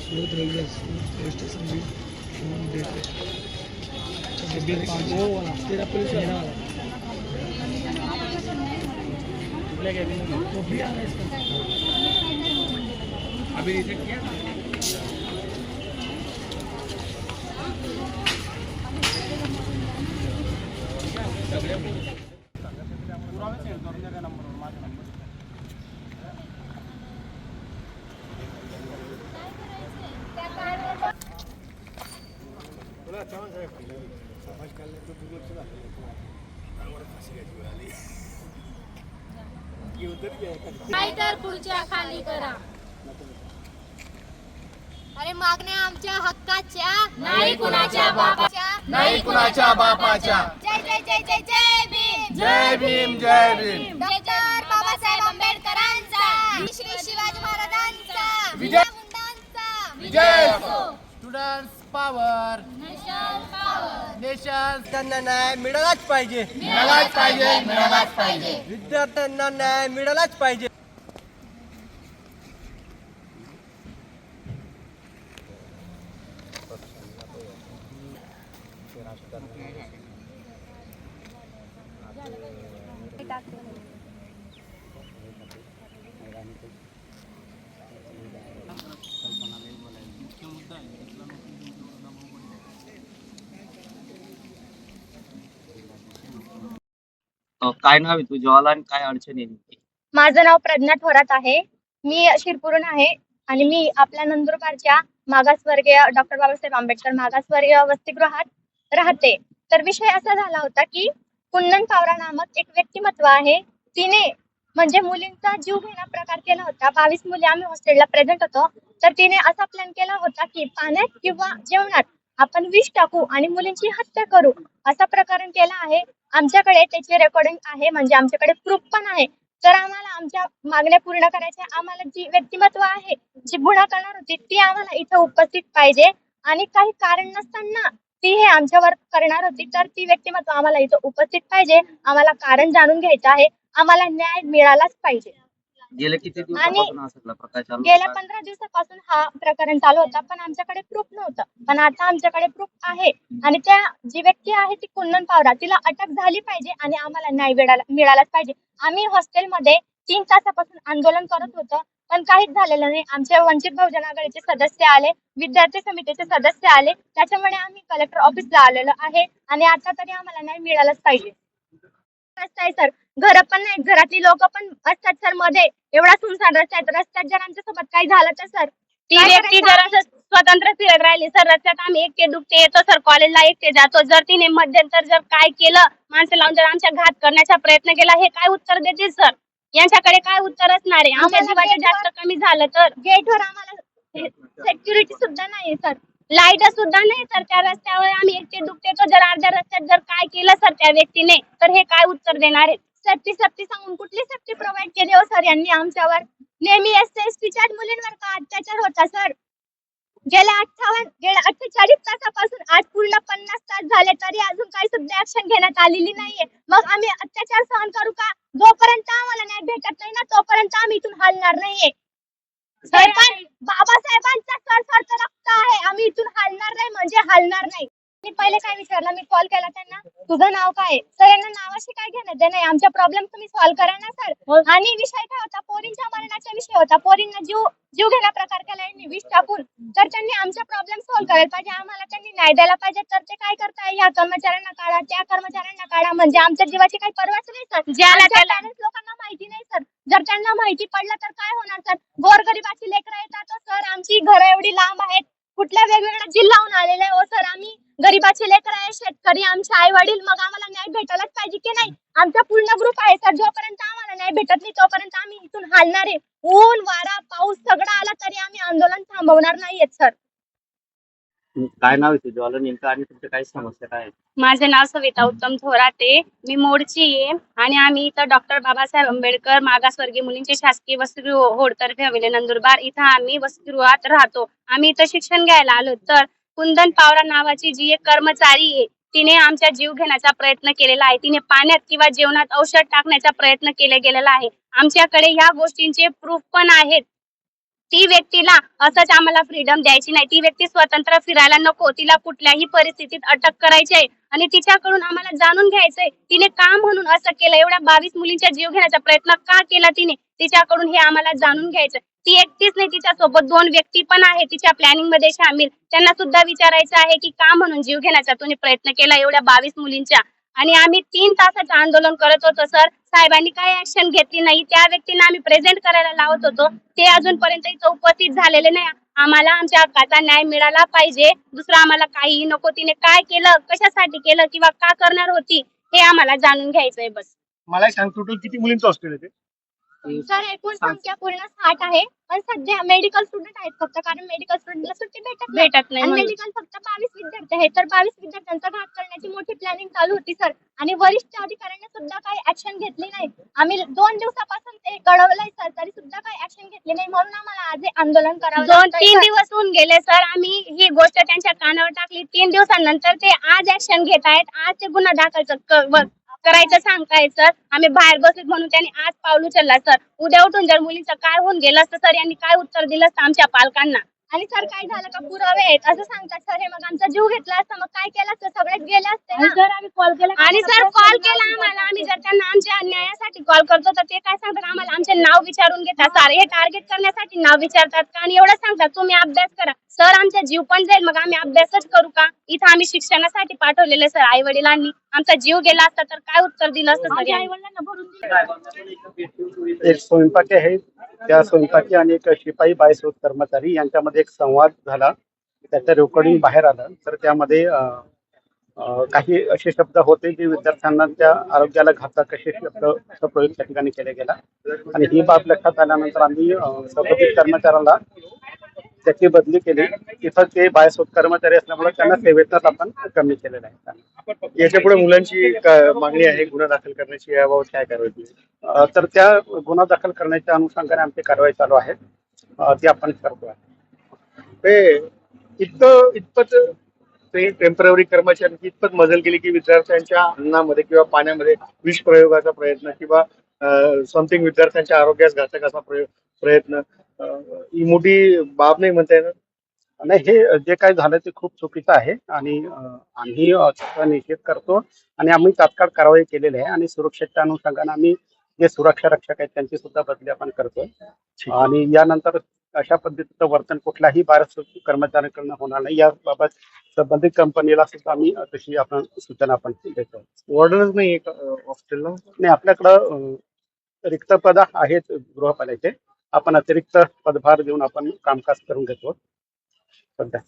Surat railway station भी वो वाला तेरा पुलिस वाला वो भी आ रहा है इसका अभी रिजेक्ट किया नाहीतर खुर्च्या खाली करा. अरे मागण्या आमच्या हक्काच्या नाही कुणाच्या बापाच्या नाही कुणाच्या बापाच्या. जय जय जय जय जय भीम जय भीम जय भीम. डॉक्टर बाबासाहेब आंबेडकरांचा श्री शिवाजी महाराजांचा विजय. मुंडांचा विजय असो. Students power nation power. Nation. त्यांना न्याय मिळालाच पाहिजे. मिळालाच पाहिजे मिळालाच पाहिजे. विद्यार्थ्यांना न्याय मिळालाच पाहिजे. काय नाव आहे तुझं आणि काय अडचण आहे? माझं नाव प्रज्ञा थोरात आहे. मी शिरपूरहून आहे आणि मी आपल्या नंदुरबारच्या मागासवर्गीय डॉक्टर बाबासाहेब आंबेडकर मागासवर्गीय वसतिगृहात राहते. तर विषय असा झाला होता की कुंदन पावरा नामक एक व्यक्तिमत्व आहे. तिने म्हणजे मुलींचा जीव घेणा प्रकार केला होता. 22 मुली आम्ही हॉस्टेलला प्रेझेंट होतो. तर तिने असा प्लॅन केला होता की पाण्यात किंवा जेवणात आपण विष टाकू आणि मुलींची हत्या करू, असा प्रकरण केला आहे. आमच्याकडे त्याची रेकॉर्डिंग आहे, म्हणजे आमच्याकडे प्रूफ पण आहे. तर आम्हाला आमच्या मागण्या पूर्ण करायच्या. आम्हाला जी व्यक्तिमत्व आहे, जी गुन्हा करणार होती, ती आम्हाला इथं उपस्थित पाहिजे आणि काही कारण नसताना ती हे आमच्यावर करणार होती. तर ती व्यक्तिमत्व आम्हाला इथं उपस्थित पाहिजे. आम्हाला कारण जाणून घ्यायचं आहे. आम्हाला न्याय मिळालाच पाहिजे. गेल्या किती दिवसापासून हा सगळा प्रकार चालू गेल्या होता? 15 दिवसापासून हा प्रकरण चालू होता, पण आमच्याकडे प्रूफ नव्हतं. पण आता आमच्याकडे प्रूफ आहे आणि त्या जी व्यक्ती आहे ती कुंदन पावरा, तिला अटक झाली पाहिजे आणि आम्हाला न्याय मिळालाच पाहिजे. आम्ही हॉस्टेलमध्ये 3 तासापासून आंदोलन करत होतो, पण काहीच झालेलं नाही. आमच्या वंचित बहुजन आघाडीचे सदस्य आले, विद्यार्थी समितीचे सदस्य आले, त्याच्यामुळे आम्ही कलेक्टर ऑफिसला आलेलो आहे आणि आता तरी आम्हाला न्याय मिळालाच पाहिजे. रस्ता आहे सर, घर पण नाही, घरातली लोक पण असतात सर मध्ये. एवढा सुनसान रस्ता आहे. रस्त्यात जर आमच्यासोबत काही झालं तर सर ती व्यक्ती जर असं स्वतंत्र फिरत राहिली सर रस्त्यात, आम्ही एकटे दुखते येतो सर, कॉलेजला एकटे जातो. जर तिने मध्यंतर जर काय केलं, माणसं लावून जर आमच्या घात करण्याचा प्रयत्न केला, हे काय उत्तर देतील सर? यांच्याकडे काय उत्तर असणार आहे? आमच्या जीवाचे जास्त कमी झालं तर गेटवर आम्हाला सेक्युरिटी सुद्धा नाही सर, लाईट सुद्धा नाही सर. त्या रस्त्यावर आम्ही एकटे दुखते येतो. जर अर्ध्या रस्त्यात जर काय केलं सर त्या व्यक्तीने, तर हे काय उत्तर देणार आहे? सेफ्टी सांगून कुठली सेफ्टी प्रोव्हाइड केली हो सर यांनी आमच्यावर? नेहमी एससीच्या मुलींवर का अत्याचार होता सर? गेल्या 48 तासापासून आज पूर्ण 50 तास झाले तरी अजून काही सुद्धा ऍक्शन घेण्यात आलेली नाहीये. मग आम्ही अत्याचार सहन करू का? जोपर्यंत आम्हाला न्याय भेटत नाही ना, तोपर्यंत आम्ही इथून हलणार नाहीये. सर पण बाबासाहेबांचा सरसरचं रक्त आहे, आम्ही इथून हलणार नाही म्हणजे हलणार नाही. मी पहिले काय विचारलं, मी कॉल केला त्यांना, तुझं नाव काय? सर यांना नावाशी काय घेणं देणं आहे? आमच्या प्रॉब्लेम तुम्ही सॉल्व्ह करा ना सर. आणि विषय काय होता, पोरींच्या मरणाचा विषय होता. पोरींना जीव घेणा प्रकार केला यांनी विष टाकून. तर त्यांनी आमच्या प्रॉब्लेम सॉल्व्ह करायला पाहिजे. आम्हाला त्यांनी न्याय द्यायला पाहिजे. तर ते काय करताय, या कर्मचाऱ्यांना काढा, त्या कर्मचाऱ्यांना काढा, म्हणजे आमच्या जीवाची काही पर्वाच नाही सर. ज्याला लोकांना माहिती नाही सर. जर त्यांना माहिती पडलं तर काय होणार सर? गोरगरिबाची लेकरं येतात सर, आमची घरं एवढी लांब आहेत, कुठल्या वेगवेगळ्या जिल्ह्याहून आलेले हो सर. आम्ही गरीबाचे लेकर आहे, शेतकरी, आमचे आई वडील. मग आम्हाला न्याय भेटायलाच पाहिजे की नाही? आमचा पूर्ण ग्रुप आहे सर. जोपर्यंत आम्हाला न्याय भेटत नाही तोपर्यंत आम्ही इथून हलणार आहे. ऊन वारा पाऊस सगळं आला तरी आम्ही आंदोलन थांबवणार नाहीयेत सर. काय नाव आहे तुझं नेमकं आणि तुमच्या काय समस्या काय आहेत? माझे नाव सविता उत्तम थोराते, मी मोडची आहे आणि आम्ही इथं डॉक्टर बाबासाहेब आंबेडकर मागासवर्गीय मुलींचे शासकीय वसतिगृह होडतर्फे हवेली नंदुरबार इथं आम्ही वसतिगृहात राहतो. आम्ही इथं शिक्षण घ्यायला आलो. तर कुंदन पावरा नावाची जी एक कर्मचारी आहे, तिने आमचा जीव घेण्याचा प्रयत्न केलेला आहे. तिने पाण्यात किंवा जेवणात औषध टाकण्याचा प्रयत्न केला गेलेला आहे. आमच्याकडे ह्या गोष्टींचे प्रूफ पण आहेत. ती व्यक्तीला असंच आम्हाला फ्रीडम द्यायची नाही. ती व्यक्ती स्वतंत्र फिरायला नको. तिला कुठल्याही परिस्थितीत अटक करायची आहे आणि तिच्याकडून आम्हाला जाणून घ्यायचंय तिने का म्हणून असं केलं, एवढ्या 22 मुलींचा जीव घेण्याचा प्रयत्न का केला तिने, तिच्याकडून हे आम्हाला जाणून घ्यायचं. ती एकटीच नाही, तिच्यासोबत 2 व्यक्ती पण आहे तिच्या प्लॅनिंग मध्ये सामील. त्यांना सुद्धा विचारायचं आहे की का म्हणून जीव घेण्याचा तुम्ही प्रयत्न केला एवढ्या 22 मुलींच्या. आणि आम्ही 3 तासाचं आंदोलन करत होतो सर. साहेबांनी काय ऍक्शन घेतली नाही. त्या व्यक्तींना आम्ही प्रेझेंट करायला लावत होतो, ते अजूनपर्यंत इथं उपस्थित झालेले नाही. आम्हाला आमच्या हक्काचा न्याय मिळाला पाहिजे. दुसरं आम्हाला काहीही नको. तिने काय केलं, कशासाठी केलं किंवा का करणार होती हे आम्हाला जाणून घ्यायचंय बस. मला एक सांग, टोटल किती मुलींचं हॉस्टेल आहे ते? सर एकूण संख्या पूर्ण 60 आहे, पण सध्या मेडिकल स्टुडंट आहेत फक्त, कारण मेडिकल स्टुडंटला सुट्टी भेटत नाही. मेडिकल फक्त 22 विद्यार्थी आहेत, तर 22 विद्यार्थ्यांचा घात करण्याची मोठी प्लॅनिंग चालू होती सर. आणि वरिष्ठ अधिकाऱ्यांनी सुद्धा काही ऍक्शन घेतली नाही. आम्ही 2 दिवसापासून ते कळवलंय सर, तरी सुद्धा काही ऍक्शन घेतली नाही. म्हणून आम्हाला आज हे आंदोलन करावं लागतंय. 2-3 दिवस होऊन गेले सर, आम्ही ही गोष्ट त्यांच्या कानावर टाकली. 3 दिवसांनंतर ते आज ऍक्शन घेत आहेत. आज ते गुन्हा दाखल करायचं सांगताय सर. आम्ही बाहेर बसलो म्हणून त्यांनी आज पाऊल उचलला सर. उद्या उठून जर मुलीचं काय होऊन गेलं असतं सर, यांनी काय उत्तर दिलं असतं आमच्या पालकांना. आणि सर काय झालं का पुरावे आहेत असं सांगतात सर. हे मग आमचा जीव घेतला असता, मग काय केलं असतं, सगळेच गेले असते ना. सर आम्ही कॉल केला आणि सर कॉल केला आम्हाला. आम्ही जर त्यांना आमच्या न्यायासाठी कॉल करतो तर ते काय सांगतात आम्हाला, आमचे नाव विचारून घेतात सर. हे टार्गेट करण्यासाठी नाव विचारतात का, आणि एवढं सांगतात तुम्ही अभ्यास करा. सर आमचा जीव पण जाईल, मग आम्ही अभ्यासच करू का? इथं आम्ही शिक्षणासाठी पाठवलेले सर आई वडिलांनी. आमचा जीव गेला असता तर काय उत्तर दिलं असतं सर? आई वडिलांना भरून दिलं. एक स्वयंपाकी आहे, त्या स्वयंपाकी आणि एक शिपाई बायसोद कर्मचारी यांच्यामध्ये एक संवाद झाला. त्याचं रेकॉर्डिंग बाहेर आलं. तर त्यामध्ये काही असे शब्द होते जे विद्यार्थ्यांच्या आरोग्याला घातक असे शब्द प्रयोग त्या ठिकाणी केले गेला. आणि ही बाब लक्षात आल्यानंतर आम्ही संबंधित कर्मचाऱ्याला त्याची बदली केली. तिथं ते बायसोद कर्मचारी असल्यामुळे त्यांना सेवेतच आपण कमी केलेलं आहे. याच्या पुढे मुलांची मागणी आहे गुन्हा दाखल करण्याची, याबाबत काय कारवाई? तर त्या गुन्हा दाखल करण्याच्या अनुषंगाने आमची कारवाई चालू आहे, ती आपण करतोय. ते इतपत ते टेम्पररी कर्मचाऱ्यांची इतपत मजल केली की विद्यार्थ्यांच्या अन्नामध्ये किंवा पाण्यामध्ये विष प्रयोगाचा प्रयत्न किंवा समथिंग विद्यार्थ्यांच्या आरोग्यास घातक असा प्रयत्न, ही मोठी बाब नाही म्हणता येणार? नाही, हे जे काय झालं ते खूप चुकीचं आहे आणि आम्ही त्याचा निषेध करतो आणि आम्ही तात्काळ कारवाई केलेली आहे. आणि सुरक्षेच्या अनुषंगाने आम्ही जे सुरक्षा रक्षक आहेत त्यांची सुद्धा बदली आपण करतोय. आणि यानंतर अशा पद्धतीचं वर्तन कुठल्याही भारत कर्मचाऱ्यांकडून होणार नाही, याबाबत संबंधित कंपनीला सुद्धा आम्ही तशी आपण सूचना आपण देतो. वॉर्डनच नाही हॉस्टेलला? नाही, आपल्याकडं रिक्त पद आहेत गृहपालिकेचे. आपण अतिरिक्त पदभार देऊन आपण कामकाज करून घेतो सध्या.